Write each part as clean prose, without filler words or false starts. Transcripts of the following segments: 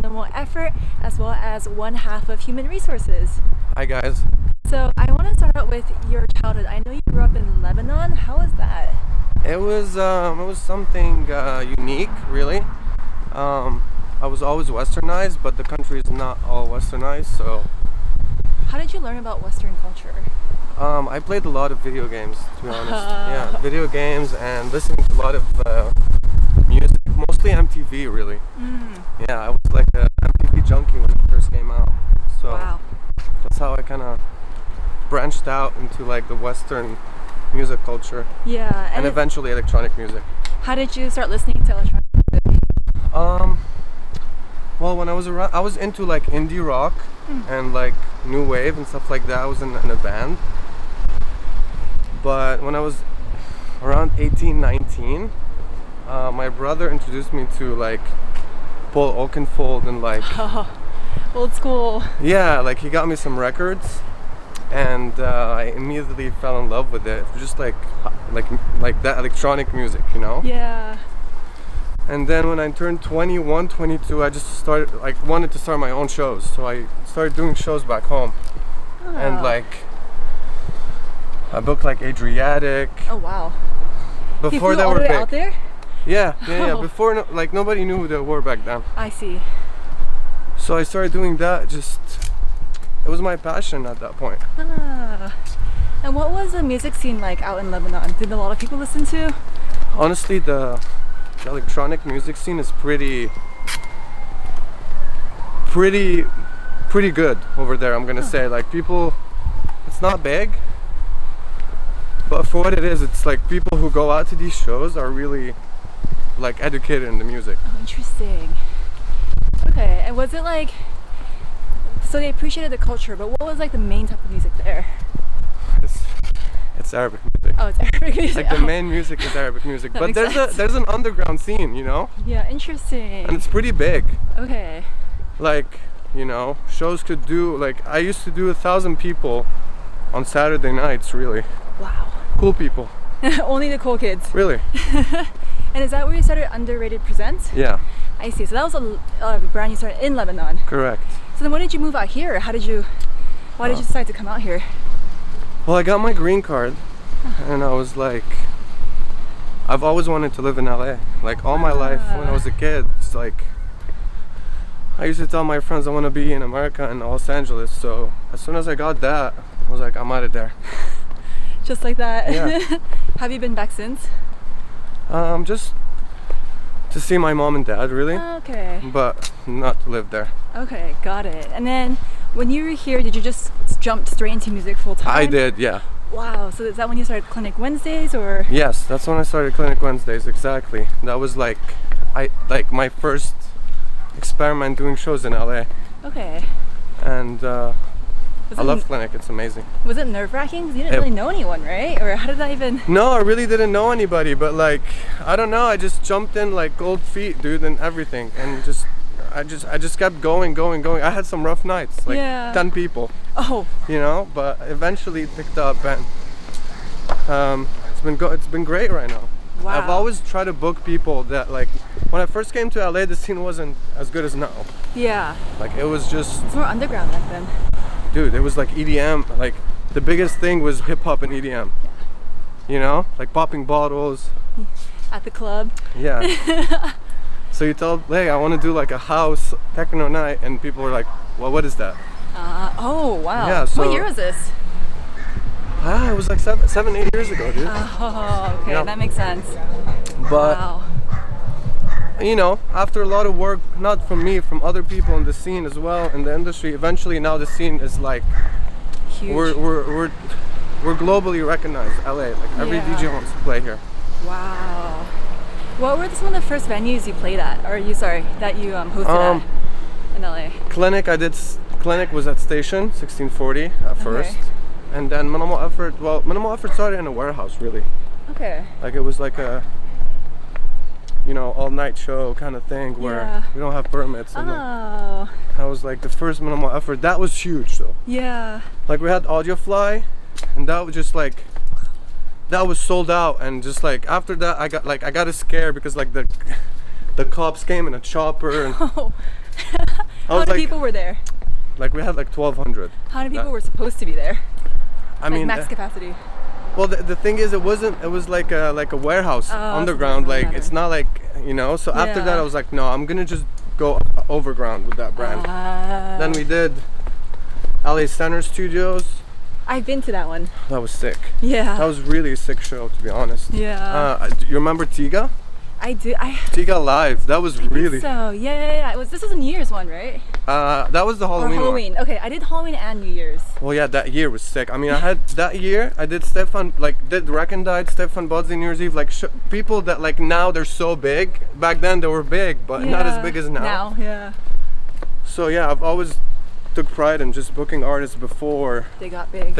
Minimal Effort, as well as one half of Human Resources. Hi guys. So I want to start out with your childhood. I know you grew up in Lebanon. How was that? It was something unique, really. I was always westernized, but the country is not all westernized, so How did you learn about Western culture? I played a lot of video games, to be honest. Yeah, video games and listening to a lot of music, mostly MTV, really. Yeah, I was like a MTV junkie when it first came out. So Wow. that's how I kind of branched out into like the Western music culture Yeah. and eventually electronic music. How did you start listening to electronic music? Well, when I was into like indie rock and like new wave and stuff like that. I was in a band. But when I was around 18, 19, my brother introduced me to like Paul Oakenfold and like Old school. yeah, like he got me some records, and I immediately fell in love with it. Just like that electronic music, you know. Yeah. And then when I turned 21, 22, I just wanted to start my own shows. So I started doing shows back home. And like, I booked like Adriatic. Oh wow. Before they they were were big. out there? Yeah. Before, like nobody knew who they were back then. I see. So I started doing that. It was my passion at that point. And what was the music scene like out in Lebanon? Did a lot of people listen to? Honestly, the electronic music scene is pretty good over there, I'm gonna say. Like people, it's not big, but for what it is, it's like people who go out to these shows are really like educated in the music. Oh, interesting. Okay, and was it like, so they appreciated the culture, but what was like the main type of music there? It's Arabic music. Oh, it's Arabic music. Like the main music is Arabic music, That but makes sense. there's an underground scene, you know, Yeah, interesting. and it's pretty big. Okay. Like, you know, shows could do, like I used to do 1,000 people on Saturday nights, really. Wow. Cool people, Only the cool kids. really. And is that where you started Underrated Presents? Yeah, I see. So that was a brand you started in Lebanon. correct. So then when did you move out here? Why did you decide to come out here? Well, I got my green card, and I was like, I've always wanted to live in LA. Like all my life when I was a kid, it's like, I used to tell my friends I want to be in America and Los Angeles. So as soon as I got that, I was like, I'm out of there. Just like that? Yeah. Have you been back since? Just to see my mom and dad, really, Okay. but not to live there. Okay, got it. And then when you were here, did you just jump straight into music full time? I did, yeah. Wow, so is that when you started Clinic Wednesdays or? Yes, that's when I started Clinic Wednesdays, exactly. That was like, my first experiment doing shows in LA. Okay. And Was I it- love Clinic, it's amazing. Was it nerve-wracking? Because you didn't really know anyone, right? Or how did that even? No, I really didn't know anybody, but like, I don't know, I just jumped in like cold feet, dude, and everything, and I just kept going. I had some rough nights, like Yeah. 10 people, Oh, you know, but eventually it picked up, and it's been great right now. wow. I've always tried to book people that, like, when I first came to LA, the scene wasn't as good as now. Yeah. Like, it was just, It's more underground back then. dude, it was like EDM, like the biggest thing was hip hop and EDM. You know, like popping bottles. At the club. Yeah. So you tell, hey, I want to do like a house techno night, and people were like, well, what is that? Oh, wow. Yeah, so- What year was this? It was like 7, 8 years ago, dude. Oh, okay, Yeah. that makes sense. But Wow. you know, after a lot of work, not from me, from other people in the scene as well, in the industry, eventually now the scene is like, Huge. we're globally recognized. LA, like every Yeah. DJ wants to play here. Wow. What were some of the first venues you played at, that you hosted at in LA? Clinic was at Station 1640 at first, and then Minimal Effort started in a warehouse, really. Okay. Like it was like a, you know, all night show kind of thing where Yeah. we don't have permits, and like, Oh, that was like the first Minimal Effort. That was huge though. yeah. Like we had Audiofly, and that was just like, that was sold out, and just like after that I got scared because like the cops came in a chopper, and Oh, How many people were there? Like we had like 1,200. How many people were supposed to be there? I mean, max capacity. Well, the thing is, it was like a warehouse underground. Like it's not like, you know. So after that, I was like, no, I'm gonna just go overground with that brand. Then we did LA Center Studios. I've been to that one. That was sick. Yeah. That was really a sick show, to be honest. Yeah. You remember Tiga? I do. Tiga Live. That was really. So yeah. This was a New Year's one, right? That was the Halloween. Or Halloween. One. Okay, I did Halloween and New Year's. Well, yeah, that year was sick. I mean, I had that year. I did did Recondite, Stefan Budzi, New Year's Eve. Like people that like now they're so big. Back then they were big, but not as big as now. Now, yeah. So yeah, I've always took pride in just booking artists before they got big.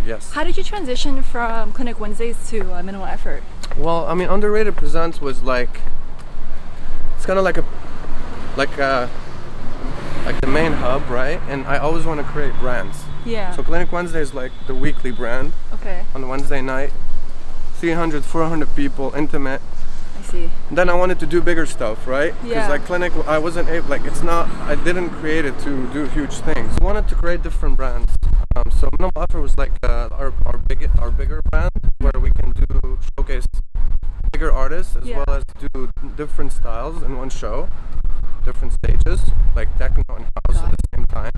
Yes. How did you transition from Clinic Wednesdays to Minimal Effort? Well, I mean, Underrated Presents was like, it's kind of like the main hub, right? And I always want to create brands. Yeah. So Clinic Wednesday is like the weekly brand. Okay. On a Wednesday night, 300, 400 people, intimate. I see. And then I wanted to do bigger stuff, right? Yeah. Because like Clinic, I wasn't able, I didn't create it to do huge things. I wanted to create different brands. So Minimal Effort was like our bigger brand, where we can showcase bigger artists as well as do different styles in one show, different stages, like techno and house at the same time.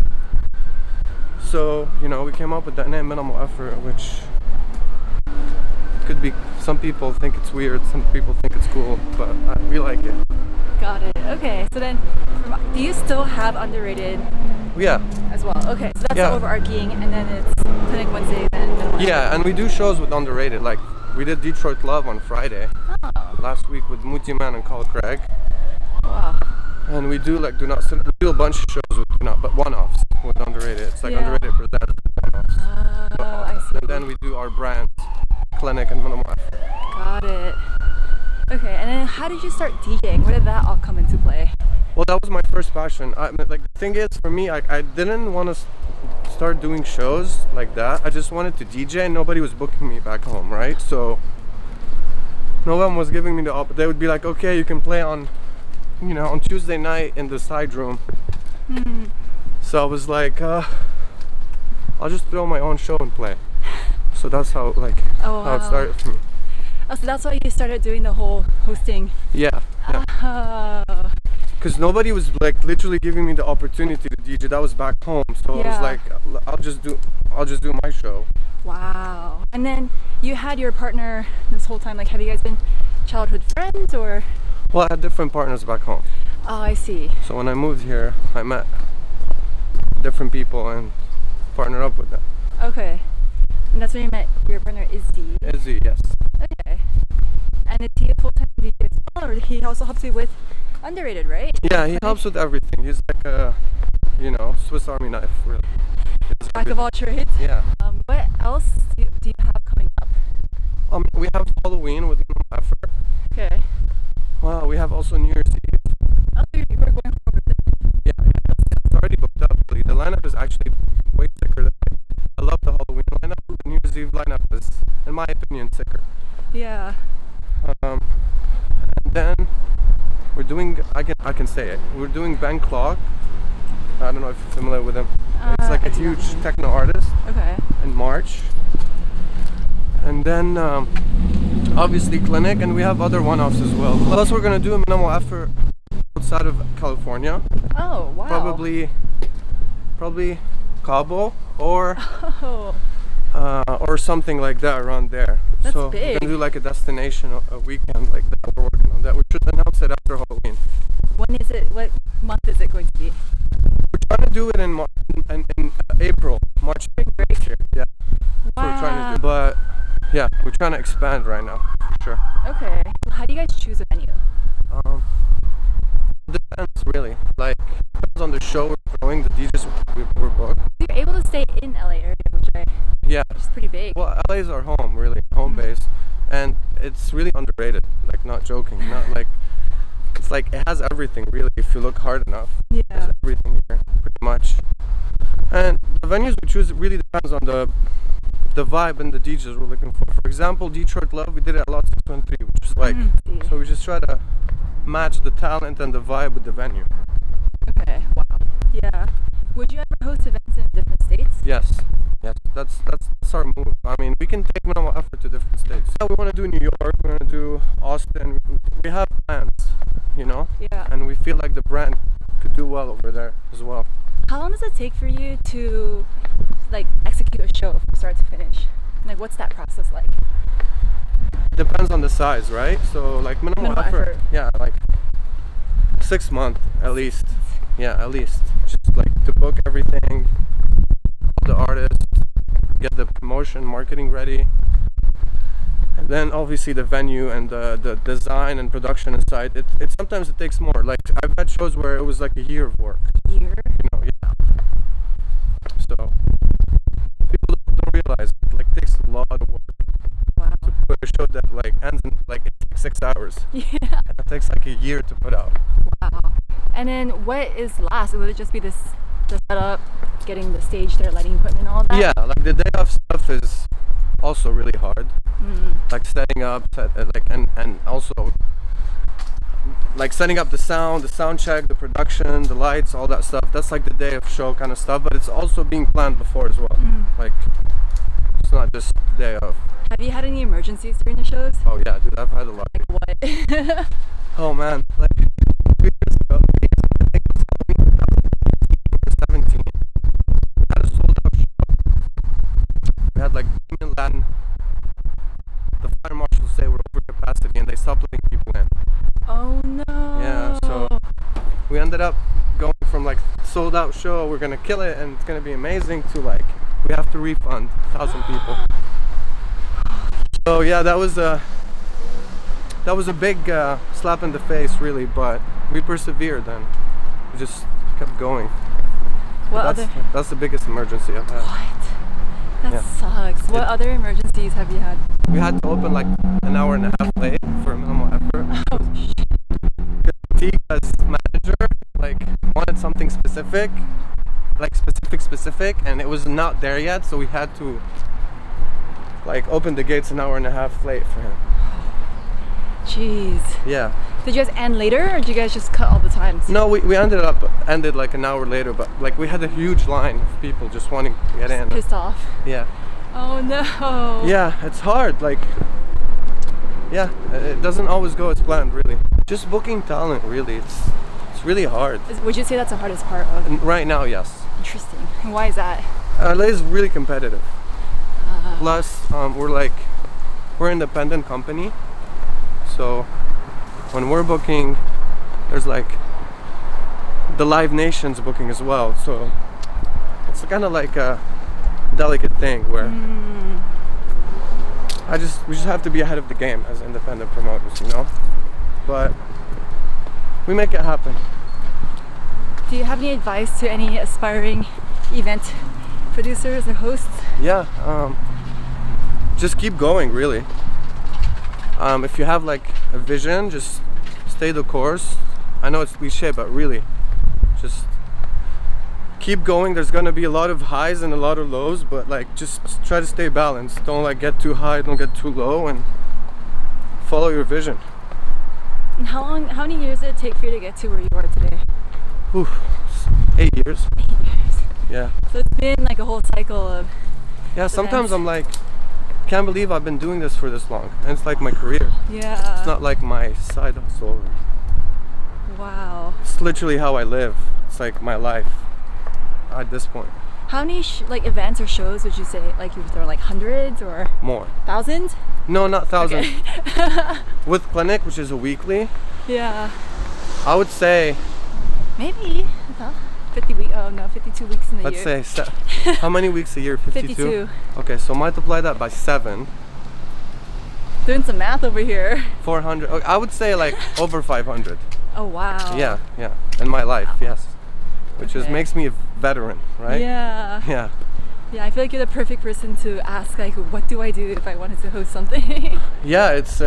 So, you know, we came up with that name, Minimal Effort, which could be, some people think it's weird, some people think it's cool, but we like it. Got it. Okay, so then, do you still have Underrated? Yeah. As well. Okay, so that's the overarching, and then it's Clinic Wednesday, then. Yeah, and we do shows with Underrated. Like we did Detroit Love on Friday. Last week with Muti Man and Carl Craig. Wow. And we do like we do a bunch of shows with but one-offs with Underrated. It's like Underrated Presents one-offs. I see. And then we do our brands, Clinic and Minimal Effort. Got it. Okay, and then how did you start DJing? Where did that all come into play? Well, that was my first passion. The thing is, for me, I didn't want to start doing shows like that. I just wanted to DJ, and nobody was booking me back home, right? So no one was giving me the they would be like, okay, you can play on, you know, on Tuesday night in the side room. So I was like, I'll just throw my own show and play. So that's how how it started for me. Oh, so that's why you started doing the whole hosting. Yeah. Because nobody was like literally giving me the opportunity to DJ. That was back home, so I was like, I'll just do my show. Wow. And then you had your partner this whole time. Like, have you guys been childhood friends or? Well, I had different partners back home. Oh, I see. So when I moved here, I met different people and partnered up with them. Okay. And that's when you met your partner, Izzy. Izzy, yes. Okay. And is he a full-time DJ as well, or he also helps you with Underrated, right? Yeah, he helps with everything. He's like a, you know, Swiss Army knife, really. Jack of all trades? Yeah. What else do you have coming up? We have Halloween with Minimal Effort. Okay. Well, we have also New Year's Eve. Oh, so you're going forward with it? Yeah, it's already booked up. The lineup is actually way sicker than I love the Halloween lineup. The New Year's Eve lineup is, in my opinion, sicker. Yeah. And then we're doing, I can say it, we're doing Ben Clock. I don't know if you're familiar with him. It's like a huge techno artist. Okay. In March. And then obviously Clinic, and we have other one-offs as well. Plus we're gonna do a Minimal Effort outside of California. Oh, wow. Probably Cabo or something like that around there. That's so big. We're gonna do like a destination, a weekend like that. We're working on that. We should announce it after Halloween. When is it? What month is it going to be? We're trying to do it in April, March next year. Yeah. Wow. That's what we're trying to do. But yeah, we're trying to expand right now. For sure. Okay. So how do you guys choose a venue? Depends really. Like depends on the show we're throwing, the DJs we're booked. You're able to stay in LA area, which is pretty big. Well, LA is our home, really, home base, and it's really underrated. Like, not joking, not like it's like it has everything really. If you look hard enough, it has everything here, pretty much. And the venues we choose, it really depends on the vibe and the DJs we're looking for. For example, Detroit Love, we did it at Lot 613, which was like, so we just try to match the talent and the vibe with the venue. Okay, wow. Yeah. Would you ever host events in different states? Yes, yes, that's our move. I mean, we can take minimal effort to different states. Yeah, we want to do New York, we want to do Austin. We have plans, you know, Yeah. and we feel like the brand could do well over there as well. How long does it take for you to like execute a show from start to finish? Like, what's that process like? Depends on the size, right? So like minimal effort. Yeah, like 6 months at least. Yeah, at least. Just like to book everything, all the artists, get the promotion, marketing ready, and then obviously the venue and the design and production inside. It sometimes it takes more. Like I've had shows where it was like a year of work. Year? You know, yeah. So people don't realize it like takes a lot of work Wow. to put a show that like ends in like it takes 6 hours. Yeah. And it takes like a year to put out. Wow. And then what is last? Would it just be the setup, getting the stage there, lighting equipment, all that? Yeah, like the day of stuff is also really hard. Like setting up, and also like setting up the sound check, the production, the lights, all that stuff. That's like the day of show kind of stuff, but it's also being planned before as well. Like it's not just the day of. Have you had any emergencies during the shows? Oh yeah, dude, I've had a lot. Like what? Oh man, like 2 years ago, I think it was Halloween 2017. We had a sold out show. We had like in Latin. The fire marshals say we're over capacity and they stopped letting people in. Oh no. Yeah, so we ended up going from like sold out show, we're gonna kill it and it's gonna be amazing, to like we have to refund 1,000 people. So yeah, that was a big slap in the face, really, but we persevered and we just kept going. That's the biggest emergency I've had. What? That Yeah. sucks. What other emergencies have you had? We had to open like an hour and a half late for minimal effort. Oh shit. Tiga's manager like wanted something specific, like specific, and it was not there yet, so we had to like open the gates an hour and a half late for him. Jeez. Yeah. Did you guys end later, or did you guys just cut all the times? No, we ended like an hour later, but like we had a huge line of people just wanting to get in. Pissed off. Yeah. Oh no. Yeah, it's hard. Like, yeah, it doesn't always go as planned, really. Just booking talent, really, it's really hard. Would you say that's the hardest part of? And right now, yes. Interesting. And why is that? LA is really competitive. Plus, we're an independent company, so when we're booking, there's like the Live Nation's booking as well. So it's kind of like a delicate thing where we just have to be ahead of the game as independent promoters, you know. But we make it happen. Do you have any advice to any aspiring event producers or hosts? Yeah, just keep going, really. If you have like a vision, just stay the course. I know it's cliche, but really, just keep going. There's gonna be a lot of highs and a lot of lows, but like just try to stay balanced. Don't like get too high, don't get too low, and follow your vision. And how many years did it take for you to get to where you are today? Whew, 8 years. 8 years. Yeah. So it's been like a whole cycle of. Yeah. Sometimes I'm like, can't believe I've been doing this for this long, and it's like my career. Yeah. It's not like my side hustle. Wow. It's literally how I live. It's like my life at this point. How many like events or shows would you say? Like you throw like hundreds or More. thousands? No, not thousands. Okay. With Clinic, which is a weekly, Yeah. I would say, Maybe. Well, 52 weeks in a let's year. say, how many weeks a year? 52? 52. Okay, so multiply that by 7. Doing some math over here. 400. I would say like over 500. Oh wow. Yeah. In my life, yes. Which Okay. makes me a veteran, right? Yeah. Yeah. Yeah, I feel like you're the perfect person to ask, like, what do I do if I wanted to host something? Yeah, it's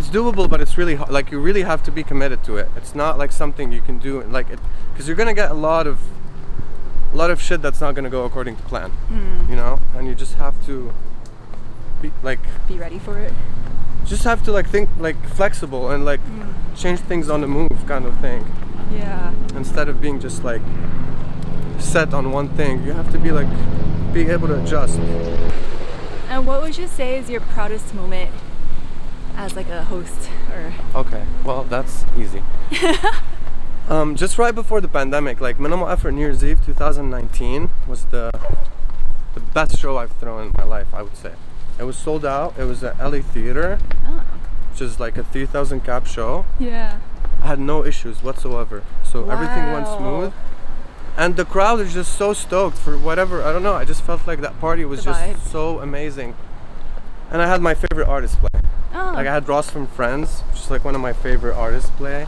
doable, but it's really hard. Like you really have to be committed to it. It's not like something you can do like it, because you're gonna get a lot of shit that's not gonna go according to plan. You know, and you just have to be Be ready for it. just have to like think like flexible and like change things on the move kind of thing. Yeah. Instead of being just like set on one thing, you have to be like being able to adjust. And what would you say is your proudest moment as like a host or? Okay, well that's easy. Just right before the pandemic, like Minimal Effort New Year's Eve 2019 was the best show I've thrown in my life, I would say. It was sold out. It was at LA Theater, Oh. which is like a 3,000 cap show. Yeah. I had no issues whatsoever. So everything went Wow. smooth. And the crowd is just so stoked for whatever. I don't know. I just felt like that party was The just vibe. so amazing. And I had my favorite artist play. Oh. Like I had Ross from Friends, just like one of my favorite artists play.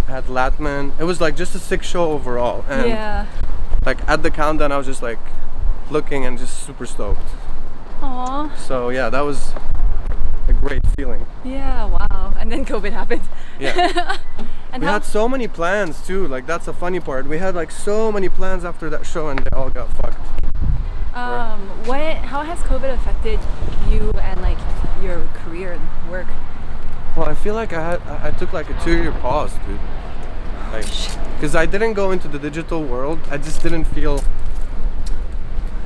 I had Latman. It was like just a sick show overall. And Yeah. like at the countdown, I was just like looking and just super stoked. Aw. So yeah, that was a great feeling. Yeah. Wow. And then COVID happened. Yeah. And We how? had so many plans too. Like that's the funny part. We had like so many plans after that show, and they all got fucked. How has COVID affected you and like your career and work? Well, I feel like I took like a 2-year pause, dude. Like, because I didn't go into the digital world. I just didn't feel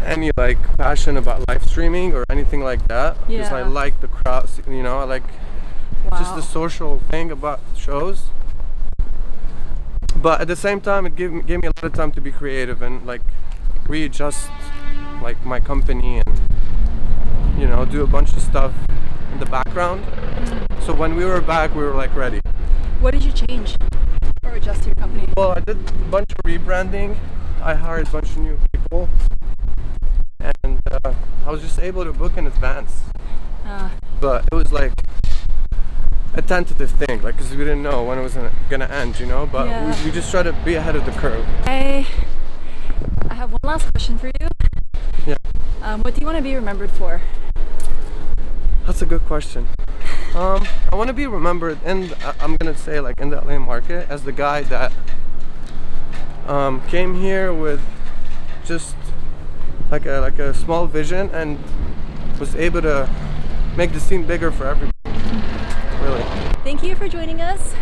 any like passion about live streaming or anything like that. Because I Yeah. like the crowds, you know. I like just the social thing about shows. But at the same time, it gave me a lot of time to be creative and like readjust like my company and you know do a bunch of stuff in the background. So when we were back, we were like ready. What did you change or adjust to your company? Well, I did a bunch of rebranding. I hired a bunch of new people, and I was just able to book in advance. But it was like a tentative thing, like because we didn't know when it was gonna end, you know. But Yeah. we just try to be ahead of the curve. I have one last question for you. Yeah. What do you want to be remembered for? That's a good question. I want to be remembered, and I'm gonna say like in the LA market as the guy that came here with just like a small vision and was able to make the scene bigger for everybody. Really. Thank you for joining us.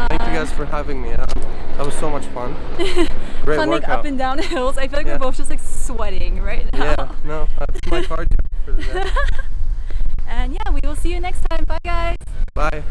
Thank you guys for having me. That was so much fun. Great Climbing workout. up and down hills. I feel like Yeah. we're both just like sweating right now. Yeah, no, that's my cardio for the day. And yeah, we will see you next time. Bye guys. Bye.